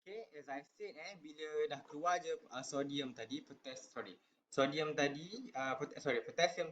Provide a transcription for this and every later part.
Okay, as I said bila dah keluar je sodium tadi, potassium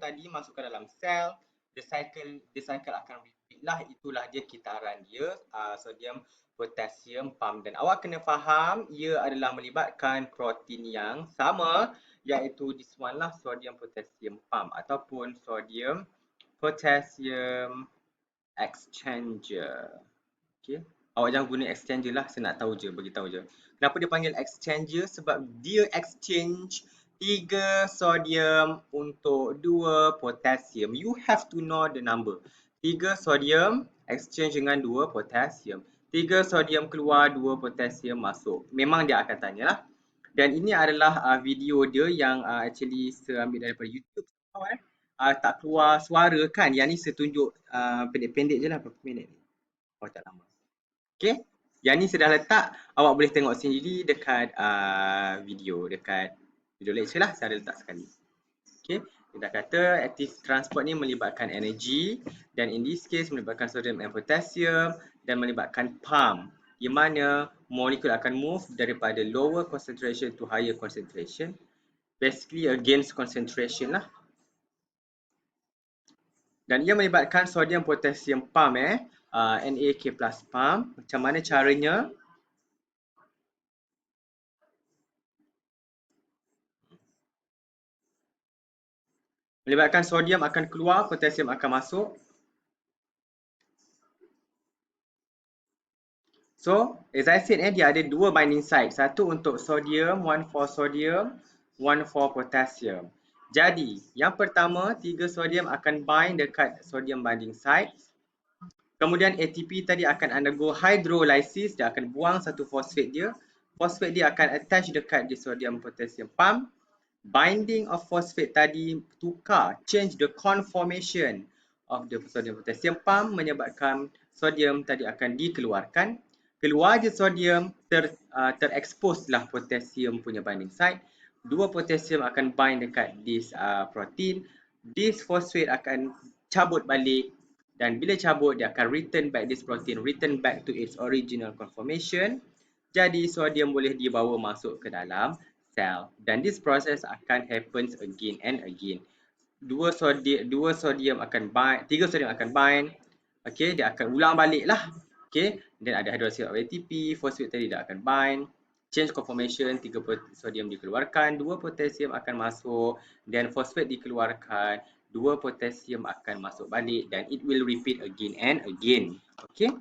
tadi masuk ke dalam sel, the cycle akan repeat lah, itulah dia kitaran dia, sodium potassium pump. Dan awak kena faham ia adalah melibatkan protein yang sama, iaitu this one lah, sodium potassium pump ataupun sodium potassium exchanger. Okay. Awak jangan guna exchanger lah, saya nak tahu je, beritahu je. Kenapa dia panggil exchanger? Sebab dia exchange 3 sodium untuk 2 potassium. You have to know the number. 3 sodium exchange dengan 2 potassium. 3 sodium keluar, 2 potassium masuk. Memang dia akan tanya lah. Dan ini adalah video dia yang actually saya ambil daripada YouTube. Tak keluar suara kan? Yang ni saya tunjuk pendek-pendek je lah, berapa minit ni. Oh, tak lama. Okay, yang ni sudah letak, awak boleh tengok sendiri dekat video lecture lah, saya ada letak sekali. Okay, kita kata active transport ni melibatkan energy dan in this case melibatkan sodium and potassium dan melibatkan pump, di mana molekul akan move daripada lower concentration to higher concentration, basically against concentration lah. Dan ia melibatkan sodium potassium pump NaK+ pump. Macam mana caranya? Melibatkan sodium akan keluar, potassium akan masuk. So, as I said, dia ada 2 binding site. Satu untuk sodium, one for sodium, one for potassium. Jadi, yang pertama, 3 sodium akan bind dekat sodium binding site. Kemudian ATP tadi akan undergo hydrolysis, dia akan buang satu fosfat dia. Fosfat dia akan attach dekat di sodium potassium pump. Binding of phosphate tadi tukar, change the conformation of the sodium potassium pump, menyebabkan sodium tadi akan dikeluarkan. Keluar je sodium, terexpose lah potassium punya binding site. 2 potassium akan bind dekat this protein. This phosphate akan cabut balik dan bila cabut dia akan return back this protein, return back to its original conformation. Jadi sodium boleh dibawa masuk ke dalam cell dan this process akan happens again and again. 3 sodium akan bind. Okay, dia akan ulang balik lah. Okay, then ada hydrolysis of ATP, phosphate tadi dia akan bind, change conformation, 3 sodium dikeluarkan, 2 potassium akan masuk, then phosphate dikeluarkan, 2 potassium akan masuk balik dan it will repeat again and again. Okay.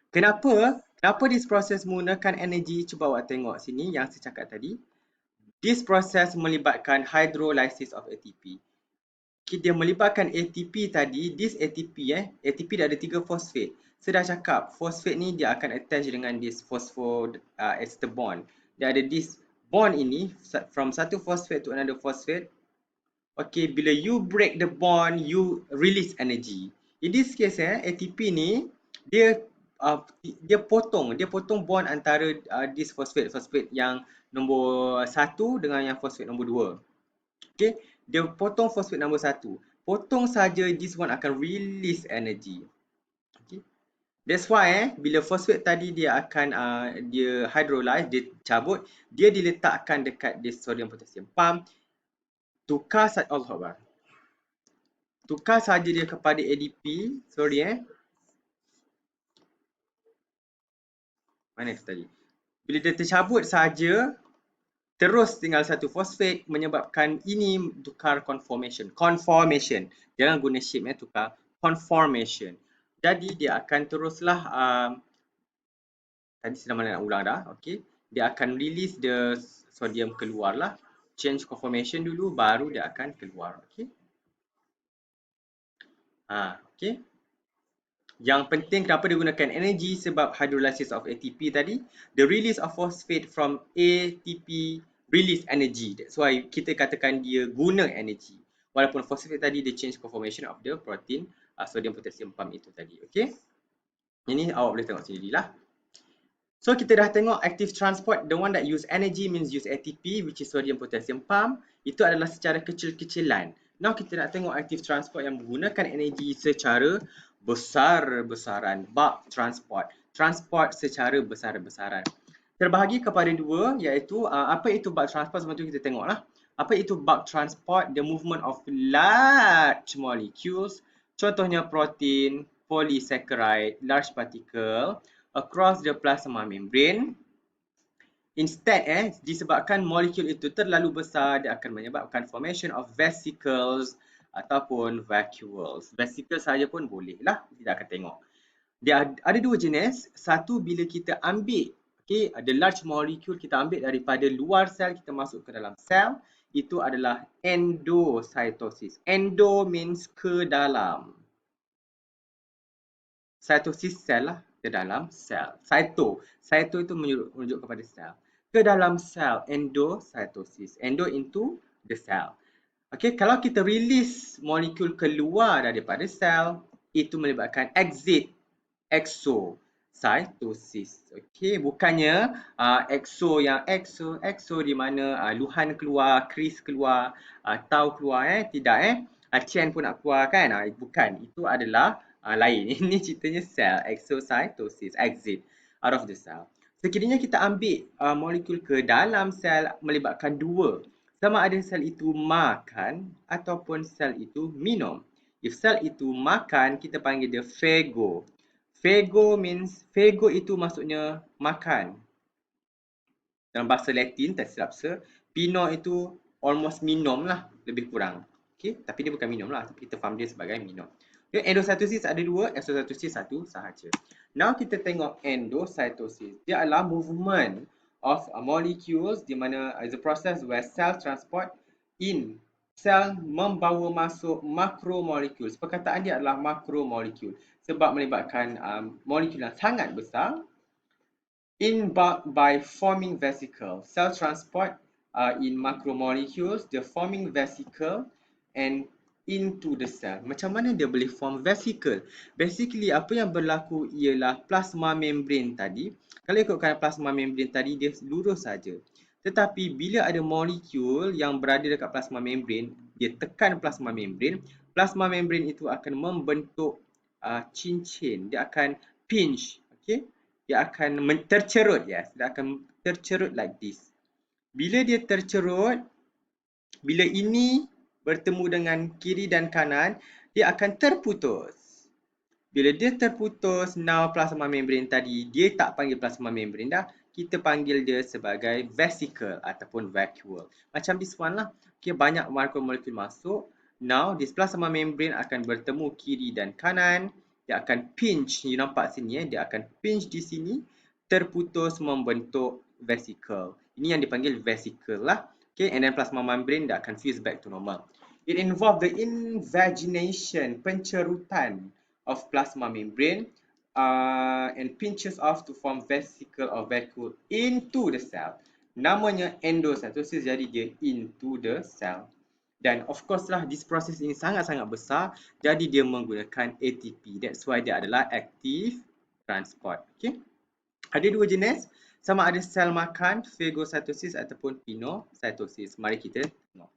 Kenapa this proses menggunakan energi? Cuba awak tengok sini yang saya cakap tadi. This process melibatkan hydrolysis of ATP. Dia melibatkan ATP tadi, this ATP dah ada 3 fosfat. Saya dah cakap, fosfat ni dia akan attach dengan this ester bond. Dia ada this bond ini, from satu fosfat to another fosfat. Okay, bila you break the bond, you release energy. In this case, ATP ni, dia potong bond antara this fosfat yang nombor 1 dengan yang fosfat nombor 2. Okay, dia potong fosfat nombor 1. Potong saja, this one akan release energy. Okay. That's why bila fosfat tadi dia akan dia hydrolyze, dia cabut, dia diletakkan dekat this sodium potassium pump. Tukar saja dia kepada ADP. Mana tu tadi? Bila dia tercabut saja, terus tinggal satu fosfat, menyebabkan ini tukar conformation. Jangan guna shape, tukar conformation. Jadi dia akan teruslah tadi sudah mana nak ulang dah. Okay, dia akan release the sodium keluar lah, change conformation dulu, baru dia akan keluar. Okay. Okay. Yang penting kenapa dia gunakan energy, sebab hydrolysis of ATP tadi, the release of phosphate from ATP release energy. That's why kita katakan dia guna energy. Walaupun phosphate tadi dia change conformation of the protein sodium potassium pump itu tadi. Okay. Ini awak boleh tengok sendirilah. So kita dah tengok active transport, the one that use energy means use ATP, which is sodium potassium pump. Itu adalah secara kecil-kecilan. Now kita nak tengok active transport yang menggunakan energi secara besar-besaran. Bulk transport secara besar-besaran. Terbahagi kepada dua, iaitu apa itu bulk transport, sebab tu kita tengoklah. Apa itu bulk transport? The movement of large molecules, contohnya protein, polysaccharide, large particle across the plasma membrane. Instead, disebabkan molekul itu terlalu besar, dia akan menyebabkan formation of vesicles ataupun vacuoles. Vesicles saja pun boleh lah, kita akan tengok. Dia ada dua jenis. Satu, bila kita ambil the large molecule, kita ambil daripada luar sel, kita masuk ke dalam sel, itu adalah endocytosis. Endo means ke dalam. Cytosis sel lah, ke dalam sel. Cyto itu merujuk kepada sel. Ke dalam sel, endocytosis. Endo into the cell. Okay, kalau kita release molekul keluar daripada sel, itu melibatkan exocytosis. Okey, bukannya exo di mana luhan keluar, kris keluar, tau keluar tidak Chen pun nak keluar kan? Bukan, itu adalah lain. Ini ceritanya sel, exocytosis, exit out of the cell. Sekiranya kita ambil molekul ke dalam sel, melibatkan dua. Sama ada sel itu makan ataupun sel itu minum. If sel itu makan, kita panggil dia phago. Phago itu maksudnya makan. Dalam bahasa Latin, tak silap saya, pino itu almost minum lah, lebih kurang. Okay? Tapi dia bukan minum lah, tapi kita faham dia sebagai minum. Okay? Endocytosis ada dua, exocytosis satu sahaja. Now kita tengok endocytosis. Dia adalah movement of molecules di mana is a process where cell transport in. Sel membawa masuk macromolecules. Perkataan dia adalah macromolecule sebab melibatkan molekul yang sangat besar in bulk by forming vesicle. Cell transport in macromolecules, the forming vesicle and into the cell. Macam mana dia boleh form vesicle? Basically, apa yang berlaku ialah plasma membrane tadi. Kalau ikutkan plasma membrane tadi, dia lurus saja. Tetapi bila ada molekul yang berada dekat plasma membrane, dia tekan plasma membrane itu akan membentuk cincin. Dia akan pinch. Okay? Dia akan tercerut, yes. Dia akan tercerut like this. Bila dia tercerut, bila ini bertemu dengan kiri dan kanan, dia akan terputus. Bila dia terputus, now plasma membrane tadi, dia tak panggil plasma membrane dah. Kita panggil dia sebagai vesicle ataupun vacuole. Macam this one lah. Okay, banyak macromolekul masuk. Now, this plasma membrane akan bertemu kiri dan kanan. Dia akan pinch, you nampak sini dia akan pinch di sini, terputus membentuk vesicle. Ini yang dipanggil vesicle lah. Okay, and then plasma membrane dia akan fuse back to normal. It involves the invagination, pencerutan of plasma membrane and pinches off to form vesicle or vacuole into the cell. Namanya endocytosis, jadi dia into the cell. Dan of course lah, this process ini sangat-sangat besar, jadi dia menggunakan ATP. That's why dia adalah active transport. Okay? Ada dua jenis, sama ada sel makan, phagocytosis ataupun pinocytosis. Mari kita tengok.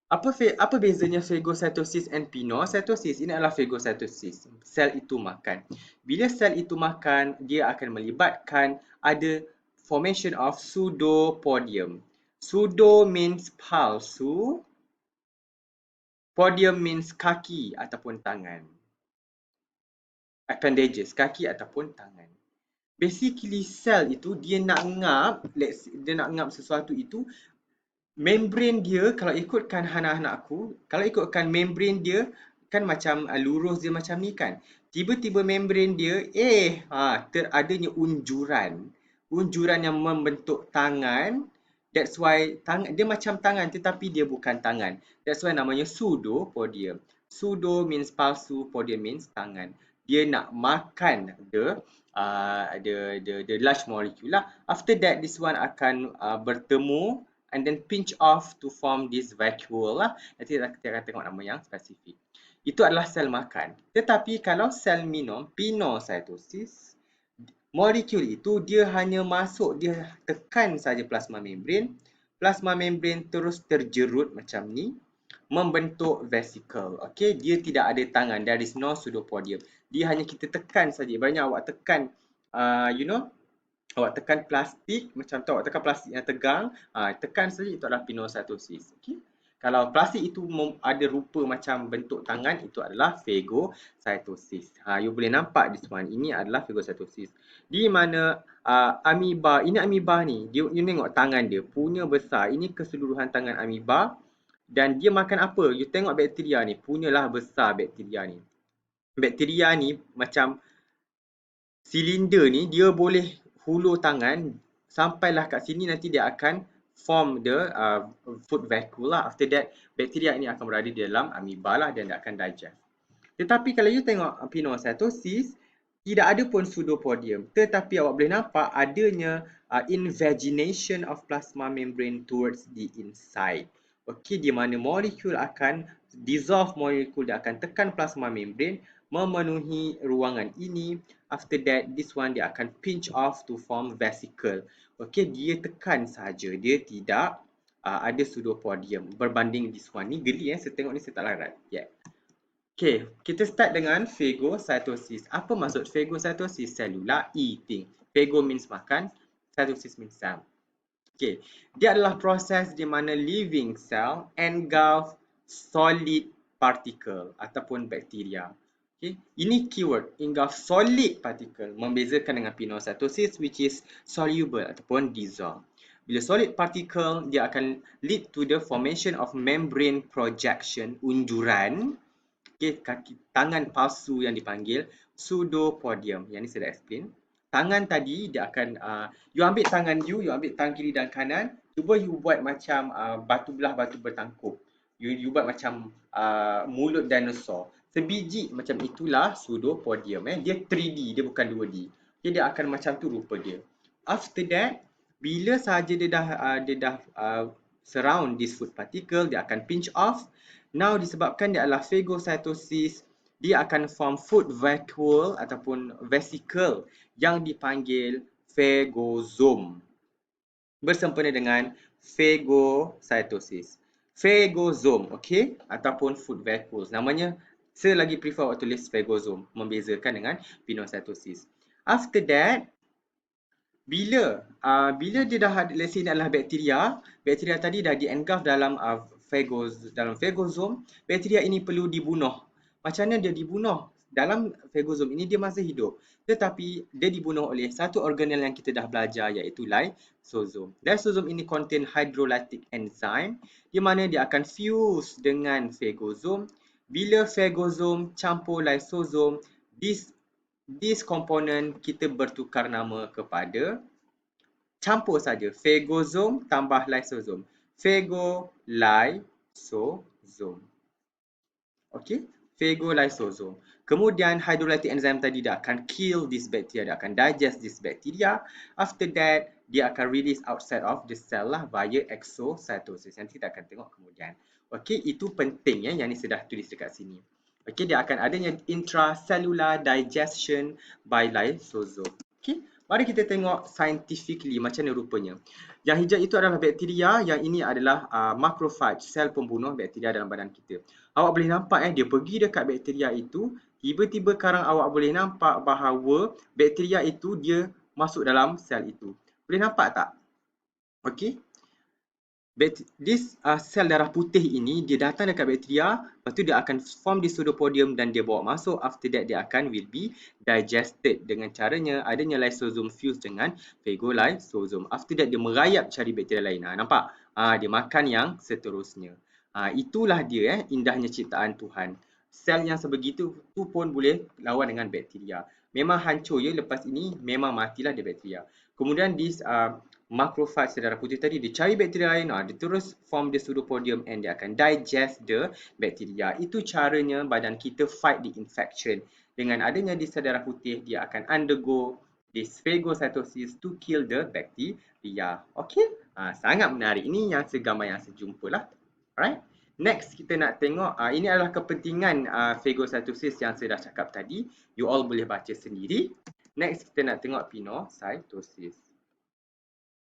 Apa bezanya phagocytosis and pinocytosis? Ini adalah phagocytosis. Sel itu makan. Bila sel itu makan, dia akan melibatkan ada formation of pseudopodium. Pseudo means palsu. Podium means kaki ataupun tangan. Appendages, kaki ataupun tangan. Basically, sel itu dia nak ngap sesuatu itu. Membrane dia, kalau ikutkan anak-anak aku, kalau ikutkan membrane dia, kan macam lurus dia macam ni kan. Tiba-tiba membrane dia, teradanya unjuran. Unjuran yang membentuk tangan. That's why dia macam tangan tetapi dia bukan tangan. That's why namanya pseudopodium. Pseudo means palsu, podium means tangan. Dia nak makan the large molecule lah. After that, this one akan bertemu and then pinch off to form this vacuole lah. Nanti kita akan tengok nama yang spesifik. Itu adalah sel makan. Tetapi kalau sel minum, pinocytosis, molekul itu dia hanya masuk, dia tekan saja plasma membrane. Plasma membrane terus terjerut macam ni, membentuk vesicle. Okay, dia tidak ada tangan. There is no pseudopodium. Dia hanya kita tekan saja. Banyak awak tekan, Awak tekan plastik macam tu, awak tekan plastik yang tegang, tekan saja itu adalah pinositosis. Okey. Kalau plastik itu ada rupa macam bentuk tangan, itu adalah fagositosis. You boleh nampak this one. Ini adalah fagositosis. Di mana amoeba, ini amoeba ni, you tengok tangan dia punya besar. Ini keseluruhan tangan amoeba dan dia makan apa? You tengok bakteria ni, punyalah besar bakteria ni. Bakteria ni macam silinder ni, dia boleh hulur tangan sampailah kat sini, nanti dia akan form the food vacuole lah. After that, bakteria ini akan berada di dalam amoeba lah dan dia akan digest. Tetapi kalau you tengok pinositosis, tidak ada pun pseudopodium. Tetapi awak boleh nampak adanya invagination of plasma membrane towards the inside. Okey, di mana molekul akan dissolve, molekul dia akan tekan plasma membrane, memenuhi ruangan ini. After that, this one dia akan pinch off to form vesicle. Okey, dia tekan saja, dia tidak ada pseudopodium. Berbanding this one ni, geli saya tengok ni saya tak larat. Yeah. Okay, kita start dengan phagocytosis. Apa maksud phagocytosis? Cellular eating. Phago means makan, cytosis means cell. Okay, dia adalah proses di mana living cell engulf solid particle ataupun bakteria. Okay, ini keyword, engulf solid particle, membezakan dengan pinositosis which is soluble ataupun dissolve. Bila solid particle, dia akan lead to the formation of membrane projection, unjuran. Okay, tangan palsu yang dipanggil pseudopodium. Yang ni saya dah explain. Tangan tadi dia akan, you ambil tangan you ambil tangan kiri dan kanan, cuba you buat macam batu belah batu bertangkup. You buat macam mulut dinosaur. Sebiji macam itulah pseudopodium. Dia 3D, dia bukan 2D. Okay, dia akan macam tu rupa dia. After that, bila sahaja dia dah surround this food particle, dia akan pinch off. Now disebabkan dia adalah phagocytosis, dia akan form food vacuole ataupun vesicle yang dipanggil phagosome. Bersempena dengan phagocytosis. Phagosome, okey, ataupun food vacuoles. Namanya saya lagi prefer awak tulis phagosome, membezakan dengan pinositosis. After that, bila dia dah, let's say ni adalah bakteria tadi dah di-engulf dalam phagosome, bakteria ini perlu dibunuh. Macam mana dia dibunuh? Dalam phagosome ini dia masih hidup, tetapi dia dibunuh oleh satu organel yang kita dah belajar, iaitu lysosome. Lysosome ini contain hydrolytic enzyme di mana dia akan fuse dengan phagosome. Bila phagosome campur lysosome, this component kita bertukar nama kepada, campur saja, phagosome tambah lysosome, phagolysosome. Okey, phagolysosome. Kemudian hydrolytic enzyme tadi dia akan kill this bacteria, dia akan digest this bacteria. After that, dia akan release outside of the cell lah via exocytosis. Nanti kita akan tengok kemudian. Okey, itu penting yang ni saya dah tulis dekat sini. Okey, dia akan adanya intracellular digestion by lysosome. Okey, mari kita tengok scientifically macam mana rupanya. Yang hijau itu adalah bakteria, yang ini adalah macrophage, sel pembunuh bakteria dalam badan kita. Awak boleh nampak dia pergi dekat bakteria itu, tiba-tiba sekarang awak boleh nampak bahawa bakteria itu dia masuk dalam sel itu. Boleh nampak tak? Okey. This sel darah putih ini, dia datang dekat bakteria, lepas tu dia akan form di pseudopodium dan dia bawa masuk. After that, dia akan will be digested dengan caranya adanya lysosome fuse dengan phagolysosome. After that, dia merayap cari bakteria lain. Nampak? Dia makan yang seterusnya. Itulah dia indahnya ciptaan Tuhan. Sel yang sebegitu tu pun boleh lawan dengan bakteria. Memang hancur ya, lepas ini memang matilah dia bakteria. Kemudian this macrophage darah putih tadi, dia cari bakteria lain, dia terus form the pseudopodium and dia akan digest the bacteria. Itu caranya badan kita fight the infection. Dengan adanya di sel darah putih, dia akan undergo this phagocytosis to kill the bacteria. Okay? Sangat menarik. Ini yang segambar yang saya jumpa lah. Alright? Next, kita nak tengok, ini adalah kepentingan phagocytosis yang saya dah cakap tadi. You all boleh baca sendiri. Next, kita nak tengok pinositosis.